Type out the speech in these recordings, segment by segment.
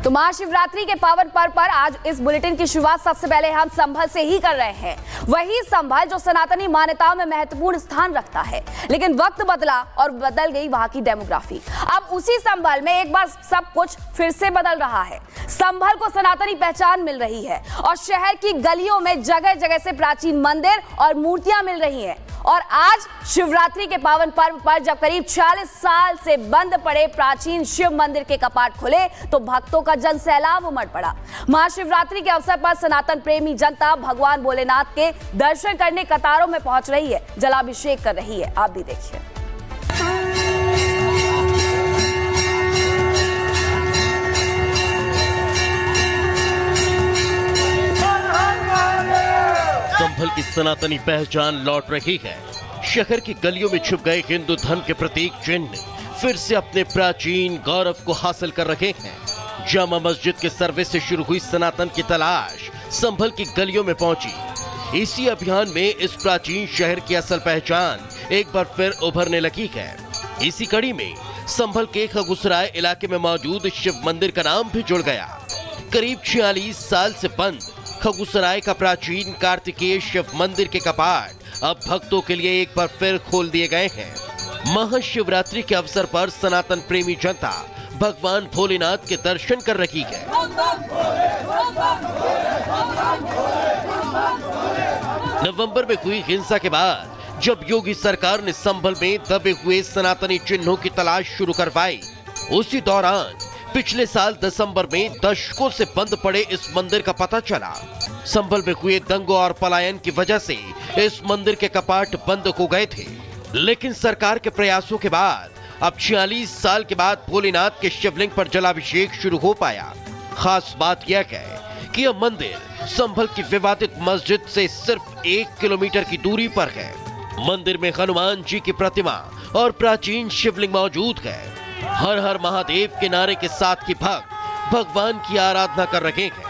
तो महाशिवरात्रि के पावन पर्व पर आज इस बुलेटिन की शुरुआत सबसे पहले हम संभल से ही कर रहे हैं। वही संभल जो सनातनी मान्यताओं में महत्वपूर्ण स्थान रखता है, लेकिन वक्त बदला और बदल गई वहां की डेमोग्राफी। अब उसी संभल में एक बार सब कुछ फिर से बदल रहा है। संभल को सनातनी पहचान मिल रही है और शहर की गलियों में जगह जगह से प्राचीन मंदिर और मूर्तियां मिल रही हैं। और आज शिवरात्रि के पावन पर्व पर जब करीब 40 साल से बंद पड़े प्राचीन शिव मंदिर के कपाट खुले तो भक्तों का जन सैलाब उमड़ पड़ा। महाशिवरात्रि के अवसर पर सनातन प्रेमी जनता भगवान भोलेनाथ के दर्शन करने कतारों में पहुंच रही है, जलाभिषेक कर रही है। आप भी देखिए। संभल की सनातनी पहचान लौट रही है। शहर की गलियों में छुप गए हिंदू धर्म के प्रतीक चिन्ह फिर से अपने प्राचीन गौरव को हासिल कर रहे हैं। जामा मस्जिद के सर्वे से शुरू हुई सनातन की तलाश संभल की गलियों में पहुंची। इसी अभियान में इस प्राचीन शहर की असल पहचान एक बार फिर उभरने लगी है। इसी कड़ी में संभल के खगुसराय इलाके में मौजूद शिव मंदिर का नाम भी जुड़ गया। करीब 46 साल से बंद खगुसराय का प्राचीन कार्तिकेय शिव मंदिर के कपाट अब भक्तों के लिए एक बार फिर खोल दिए गए हैं। महाशिवरात्रि के अवसर पर सनातन प्रेमी जनता भगवान भोलेनाथ के दर्शन कर रही है। नवंबर में हुई हिंसा के बाद जब योगी सरकार ने संभल में दबे हुए सनातनी चिन्हों की तलाश शुरू करवाई, उसी दौरान पिछले साल दिसंबर में दशकों से बंद पड़े इस मंदिर का पता चला। संभल में हुए दंगों और पलायन की वजह से इस मंदिर के कपाट बंद हो गए थे, लेकिन सरकार के प्रयासों के बाद अब 46 साल के बाद भोलेनाथ के शिवलिंग पर जलाभिषेक शुरू हो पाया। खास बात यह है कि यह मंदिर संभल की विवादित मस्जिद से सिर्फ 1 किलोमीटर की दूरी पर है। मंदिर में हनुमान जी की प्रतिमा और प्राचीन शिवलिंग मौजूद है। हर हर महादेव के नारे के साथ ही भक्त भगवान की आराधना कर रहे हैं।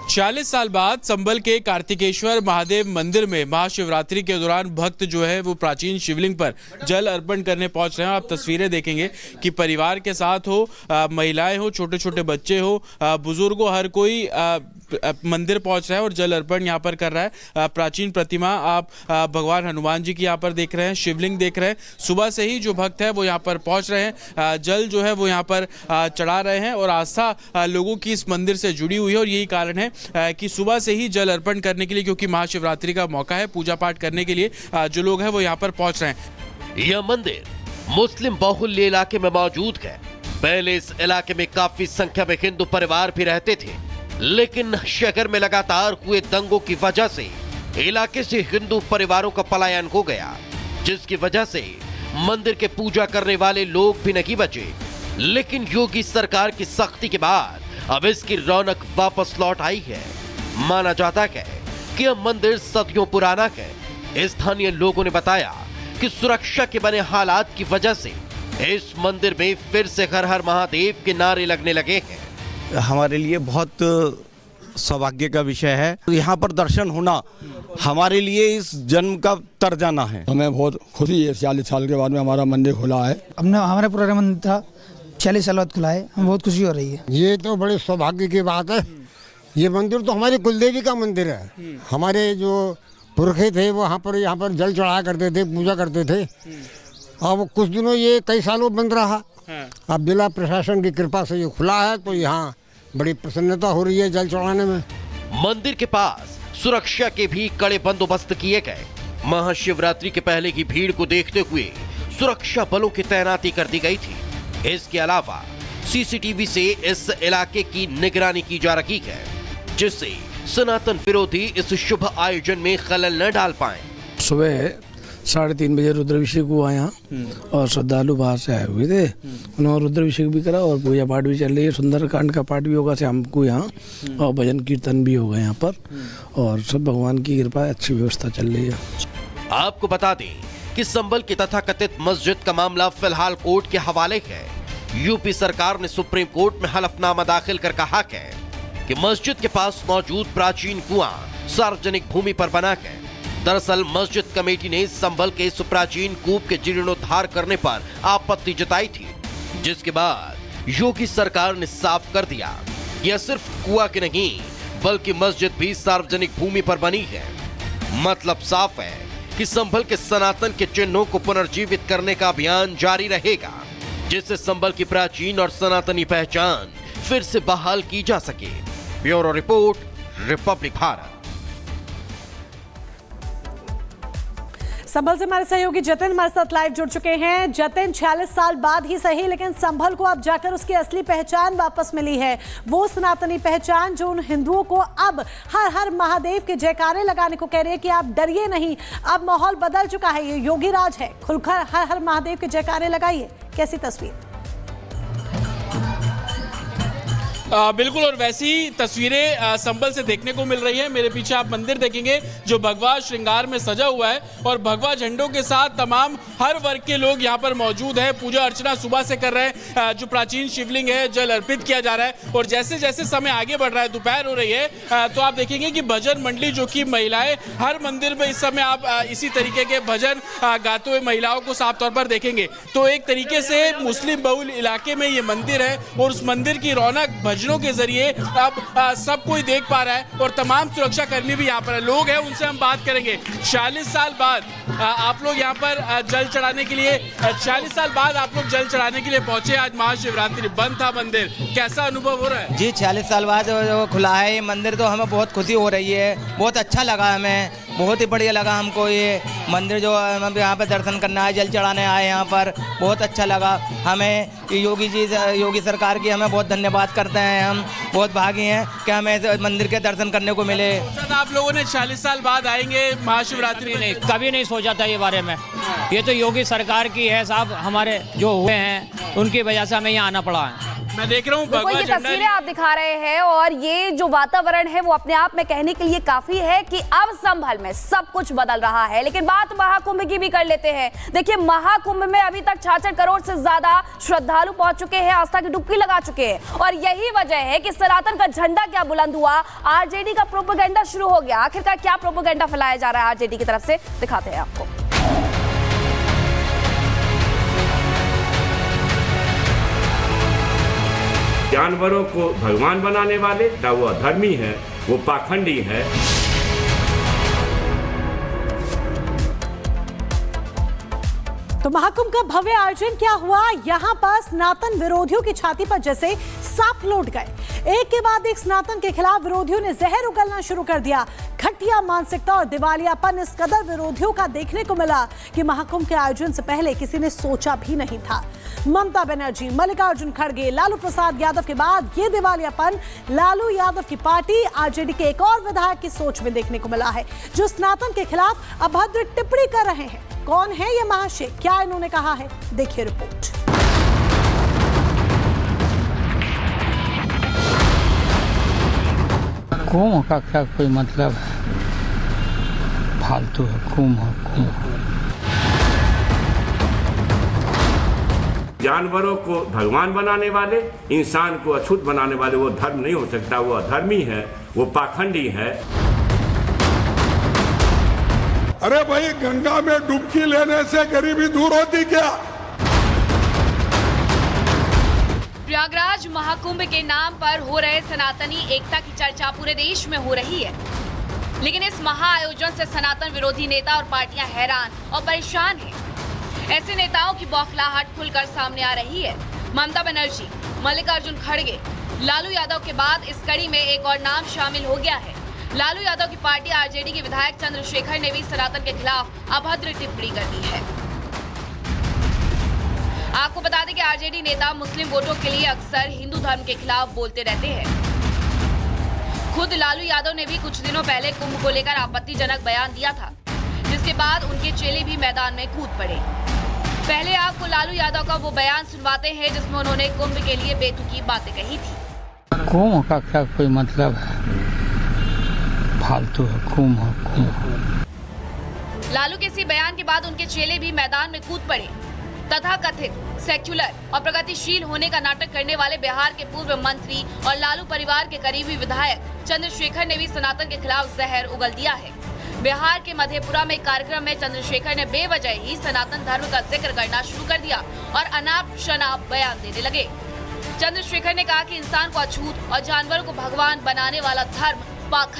40 साल बाद संभल के कार्तिकेश्वर महादेव मंदिर में महाशिवरात्रि के दौरान भक्त जो है वो प्राचीन शिवलिंग पर जल अर्पण करने पहुंच रहे हैं। आप तस्वीरें देखेंगे कि परिवार के साथ हो, महिलाएं हो, छोटे छोटे बच्चे हो, बुजुर्ग हो, हर कोई मंदिर पहुंच रहा है और जल अर्पण यहाँ पर कर रहा है। प्राचीन प्रतिमा आप भगवान हनुमान जी की यहाँ पर देख रहे हैं, शिवलिंग देख रहे हैं। सुबह से ही जो भक्त है वो यहाँ पर पहुंच रहे हैं, जल जो है वो यहाँ पर चढ़ा रहे हैं और आस्था लोगों की इस मंदिर से जुड़ी हुई है। और यही कारण है कि सुबह से ही जल अर्पण करने के लिए, क्योंकि महाशिवरात्रि का मौका है, पूजा पाठ करने के लिए जो लोग हैं वो यहाँ पर पहुंच रहे हैं। यह मंदिर मुस्लिम बहुल्य इलाके में मौजूद है। पहले इस इलाके में काफी संख्या में हिंदू परिवार भी रहते थे, लेकिन शहर में लगातार हुए दंगों की वजह से इलाके से हिंदू परिवारों का पलायन हो गया, जिसकी वजह से मंदिर के पूजा करने वाले लोग भी नहीं बचे। लेकिन योगी सरकार की सख्ती के बाद अब इसकी रौनक वापस लौट आई है। माना जाता है कि यह मंदिर सदियों पुराना है। स्थानीय लोगों ने बताया कि सुरक्षा के बने हालात की वजह से इस मंदिर में फिर से हर हर महादेव के नारे लगने लगे हैं। हमारे लिए बहुत सौभाग्य का विषय है। यहाँ पर दर्शन होना हमारे लिए इस जन्म का तर जाना है। हमें बहुत खुशी है, 40 साल के बाद में हमारा मंदिर खुला है। हमने हमारा पुराना मंदिर था, 40 साल बाद खुला है, हमें बहुत खुशी हो रही है। ये तो बड़े सौभाग्य की बात है। ये मंदिर तो हमारी कुलदेवी का मंदिर है। हमारे जो पुरखे थे वो यहाँ पर जल चढ़ाया करते थे, पूजा करते थे। अब कुछ दिनों ये कई सालों बंद रहा। अब जिला प्रशासन की कृपा से ये खुला है, तो यहाँ बड़ी प्रसन्नता हो रही है जल चढ़ाने में। मंदिर के पास सुरक्षा के भी कड़े बंदोबस्त किए गए। महाशिवरात्रि के पहले की भीड़ को देखते हुए सुरक्षा बलों की तैनाती कर दी गई थी। इसके अलावा सीसीटीवी से इस इलाके की निगरानी की जा रही है, जिससे सनातन विरोधी इस शुभ आयोजन में खलल न डाल पाए। सुबह 3:30 बजे रुद्राभिषेक हुआ यहाँ और श्रद्धालु बाहर से आए हुए थे। उन्होंने रुद्राभिषेक भी करा और पूजा पाठ भी चल रही है। सुंदरकांड का पाठ भी होगा शाम को यहाँ, और भजन कीर्तन भी होगा यहाँ पर, और सब भगवान की कृपा अच्छी व्यवस्था चल रही है। आपको बता दें कि संभल की तथाकथित मस्जिद का मामला फिलहाल कोर्ट के हवाले है। यूपी सरकार ने सुप्रीम कोर्ट में हलफनामा दाखिल कर कहा है कि मस्जिद के पास मौजूद प्राचीन कुआं सार्वजनिक भूमि पर बना है। दरअसल मस्जिद कमेटी ने संभल के इस प्राचीन कूप के जीर्णोद्धार करने पर आपत्ति जताई थी, जिसके बाद योगी सरकार ने साफ कर दिया यह सिर्फ कुआं की नहीं बल्कि मस्जिद भी सार्वजनिक भूमि पर बनी है। मतलब साफ है कि संभल के सनातन के चिन्हों को पुनर्जीवित करने का अभियान जारी रहेगा, जिससे संभल की प्राचीन और सनातनी पहचान फिर से बहाल की जा सके। Bureau report, Republic Bharat. Sambhal से हमारे सहयोगी जतिन हमारे साथ लाइव जुड़ चुके हैं। जतिन, 46 साल बाद ही सही लेकिन संभल को अब जाकर उसकी असली पहचान वापस मिली है, वो सनातनी पहचान जो उन हिंदुओं को अब हर हर महादेव के जयकारे लगाने को कह रही है कि आप डरिए नहीं। अब माहौल बदल चुका है, ये योगी राज है, खुलकर हर हर महादेव के जयकारे लगाइए। कैसी तस्वीर? बिल्कुल, और वैसी तस्वीरें संभल से देखने को मिल रही है। मेरे पीछे आप मंदिर देखेंगे जो भगवा श्रृंगार में सजा हुआ है और भगवा झंडों के साथ तमाम हर वर्ग के लोग यहाँ पर मौजूद हैं। पूजा अर्चना सुबह से कर रहे हैं। जो प्राचीन शिवलिंग है जल अर्पित किया जा रहा है और जैसे जैसे समय आगे बढ़ रहा है, दोपहर हो रही है, तो आप देखेंगे कि भजन मंडली जो कि महिलाएं हर मंदिर में इस समय आप इसी तरीके के भजन गाते हुए महिलाओं को साफ तौर पर देखेंगे। तो एक तरीके से मुस्लिम बहुल इलाके में ये मंदिर है और उस मंदिर की रौनक भजनों के जरिए अब सब कोई देख पा रहा है और तमाम सुरक्षा कर्मी भी यहाँ पर है। लोग हैं, उनसे हम बात करेंगे। 46 साल बाद आप लोग यहाँ पर जल चढ़ाने के लिए 46 साल बाद आप लोग जल चढ़ाने के लिए पहुंचे। आज महाशिवरात्रि, बंद था मंदिर, कैसा अनुभव हो रहा है? जी, 46 साल बाद जो खुला है ये मंदिर तो हमें बहुत खुशी हो रही है, बहुत अच्छा लगा, हमें बहुत ही बढ़िया लगा हमको। ये मंदिर जो हम यहाँ पे दर्शन करना है, जल चढ़ाने आए यहाँ पर, बहुत अच्छा लगा हमें। योगी सरकार की हमें बहुत धन्यवाद करते हैं। हम बहुत भागी हैं कि हमें मंदिर के दर्शन करने को मिले। आप लोगों ने 40 साल बाद आएंगे महाशिवरात्रि में? कभी नहीं सोचा था ये बारे में। ये तो योगी सरकार की है साहब, हमारे जो हुए हैं उनकी वजह से हमें यहाँ आना पड़ा है। मैं देख रहा हूँ ये तस्वीरें आप दिखा रहे हैं और ये जो वातावरण है वो अपने आप में कहने के लिए काफी है कि अब संभल में सब कुछ बदल रहा है। लेकिन बात महाकुंभ की भी कर लेते हैं। देखिए, महाकुंभ में अभी तक 66 करोड़ से ज्यादा श्रद्धालु पहुंच चुके हैं, आस्था की डुबकी लगा चुके हैं और यही वजह है कि सनातन का झंडा क्या बुलंद हुआ, आरजेडी का प्रोपेगेंडा शुरू हो गया। आखिरकार क्या प्रोपेगेंडा फैलाया जा रहा है आरजेडी की तरफ से, दिखाते हैं आपको। जानवरों को भगवान बनाने वाले ना वो अधर्मी है, वो पाखंडी है। तो महाकुंभ का भव्य आयोजन क्या हुआ? यहाँ पर सनातन विरोधियों की छाती पर जैसे सांप लौट गए। एक के बाद एक सनातन के खिलाफ विरोधियों ने जहर उगलना शुरू कर दिया। घटिया मानसिकता और दिवालियापन इस कदर विरोधियों का देखने को मिला कि महाकुंभ के आयोजन से पहले किसी ने सोचा भी नहीं था। ममता बनर्जी, मल्लिकार्जुन खड़गे, लालू प्रसाद यादव के बाद ये दिवालियापन लालू यादव की पार्टी आरजेडी के एक और विधायक की सोच में देखने को मिला है, जो सनातन के खिलाफ अभद्र टिप्पणी कर रहे हैं। कौन है ये महाशय, क्या इन्होंने कहा है, देखिए रिपोर्ट। कुंभ का क्या कोई मतलब है, फालतू है कुंभ। जानवरों को भगवान बनाने वाले, इंसान को अछूत बनाने वाले वो धर्म नहीं हो सकता, वो अधर्मी है, वो पाखंडी है। अरे भाई, गंगा में डुबकी लेने से गरीबी दूर होती क्या? प्रयागराज महाकुंभ के नाम पर हो रहे सनातनी एकता की चर्चा पूरे देश में हो रही है, लेकिन इस महाआयोजन से सनातन विरोधी नेता और पार्टियां हैरान और परेशान हैं। ऐसे नेताओं की बौखलाहट खुलकर सामने आ रही है। ममता बनर्जी, मल्लिकार्जुन खड़गे, लालू यादव के बाद इस कड़ी में एक और नाम शामिल हो गया है। लालू यादव की पार्टी आरजेडी के विधायक चंद्रशेखर ने भी सनातन के खिलाफ अभद्र टिप्पणी कर दी है। आपको बता दें कि आरजेडी नेता मुस्लिम वोटों के लिए अक्सर हिंदू धर्म के खिलाफ बोलते रहते हैं। खुद लालू यादव ने भी कुछ दिनों पहले कुंभ को लेकर आपत्तिजनक बयान दिया था, जिसके बाद उनके चेले भी मैदान में कूद पड़े। पहले आपको लालू यादव का वो बयान सुनवाते हैं जिसमें उन्होंने कुंभ के लिए बेतुकी बातें कही थी। कुंभ का क्या कोई मतलब है, फालतू है कुंभ। लालू के इसी बयान के बाद उनके चेले भी मैदान में कूद पड़े। तथा कथित सेक्युलर और प्रगतिशील होने का नाटक करने वाले बिहार के पूर्व मंत्री और लालू परिवार के करीबी विधायक चंद्रशेखर ने भी सनातन के खिलाफ जहर उगल दिया है। बिहार के मधेपुरा में एक कार्यक्रम में चंद्रशेखर ने बेवजह ही सनातन धर्म का जिक्र करना शुरू कर दिया और अनाप शनाप बयान देने लगे। चंद्रशेखर ने कहा कि इंसान को अछूत और जानवर को भगवान बनाने वाला धर्म पाखंड